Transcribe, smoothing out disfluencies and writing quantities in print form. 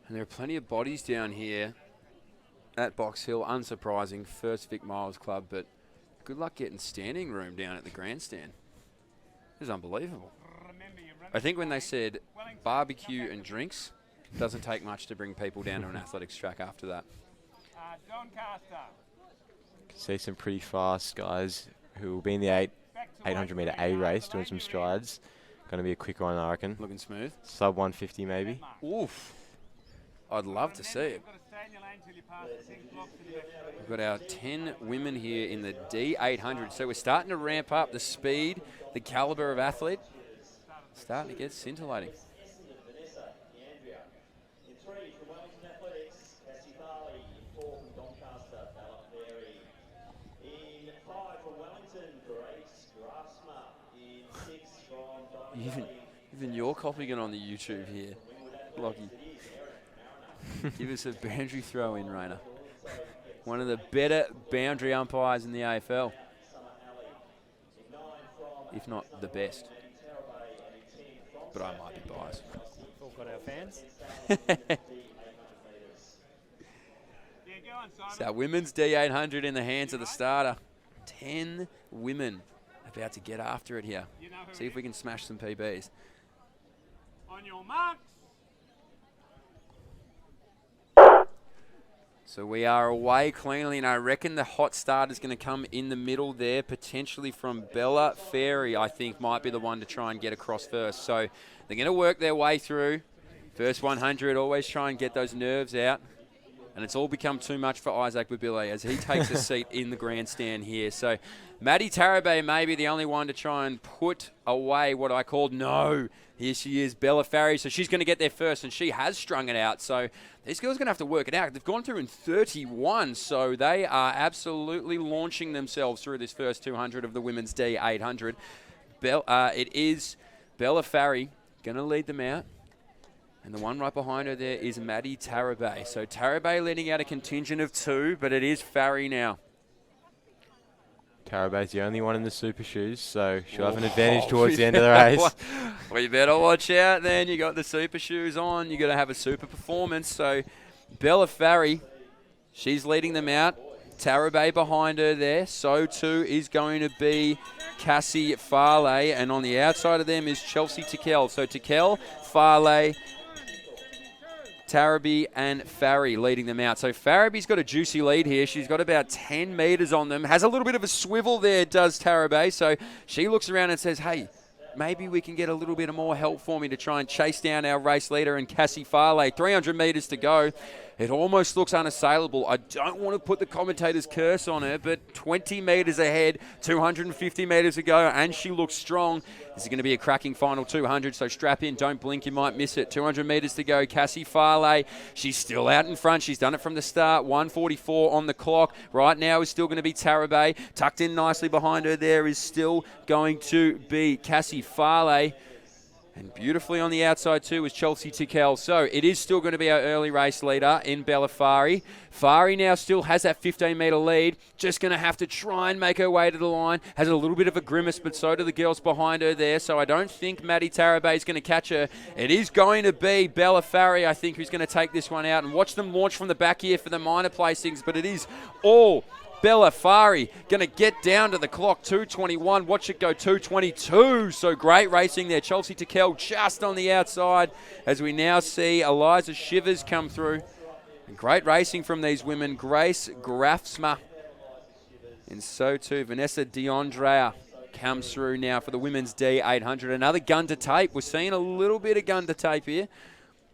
And there are plenty of bodies down here at Box Hill. Unsurprising, first Vic Miles Club, but good luck getting standing room down at the grandstand. This is unbelievable. I think when they said barbecue and drinks, it doesn't take much to bring people down to an athletics track after that. See some pretty fast guys who will be in the 800 metre A race doing some strides. Going to be a quick one, I reckon. Looking smooth. Sub 150 maybe. Oof. I'd love to see it. We've got our 10 women here in the D800. So we're starting to ramp up the speed, the caliber of athlete. Starting to get scintillating. Even you're copying it on the YouTube here, Lockie. Give us a boundary throw in, Rayner. One of the better boundary umpires in the AFL, if not the best. But I might be biased. We've all got our fans. So women's D800 in the hands of the starter. 10 women about to get after it here. See if we can smash some PBs. On your marks. So we are away cleanly, and I reckon the hot start is going to come in the middle there, potentially from Bella Fairy, I think, might be the one to try and get across first. So they're going to work their way through. First 100, always try and get those nerves out. And it's all become too much for Isaac Babile as he takes a seat in the grandstand here. So Maddie Tarabay may be the only one to try and put away what I called here she is, Bella Farry. So she's going to get there first, and she has strung it out. So these girls are going to have to work it out. They've gone through in 31, so they are absolutely launching themselves through this first 200 of the women's D800. It is Bella Farry going to lead them out. And the one right behind her there is Maddie Tarabay. So Tarabay leading out a contingent of 2, but it is Farry now. Tarabay's the only one in the super shoes, so she'll have an advantage towards the end of the race. Well, you better watch out then. You got the super shoes on. You got to have a super performance. So Bella Farry, she's leading them out. Tarabay behind her there. So too is going to be Cassie Farley. And on the outside of them is Chelsea Tickell. So Tickell, Farley, Tarabay and Farry leading them out. So Faraby's got a juicy lead here. She's got about 10 metres on them. Has a little bit of a swivel there, does Tarabay. So she looks around and says, hey, maybe we can get a little bit of more help for me to try and chase down our race leader and Cassie Farley. 300 metres to go. It almost looks unassailable. I don't want to put the commentator's curse on her, but 20 metres ahead, 250 metres to go, and she looks strong. This is going to be a cracking final 200, so strap in, don't blink, you might miss it. 200 metres to go, Cassie Farley, she's still out in front. She's done it from the start, 1:44 on the clock. Right now is still going to be Tarabay. Tucked in nicely behind her there is still going to be Cassie Farley. And beautifully on the outside too is Chelsea Tickell. So it is still going to be our early race leader in Bella Farry. Farry now still has that 15-metre lead. Just going to have to try and make her way to the line. Has a little bit of a grimace, but so do the girls behind her there. So I don't think Maddie Tarabay is going to catch her. It is going to be Bella Farry, I think, who's going to take this one out. And watch them launch from the back here for the minor placings. But it is all Bella Farry going to get down to the clock, 2:21. Watch it go, 2:22. So great racing there. Chelsea Tickell just on the outside as we now see Eliza Shivers come through. And great racing from these women. Grace Grafsma. And so too Vanessa Diondrea comes through now for the women's D800. Another gun to tape. We're seeing a little bit of gun to tape here.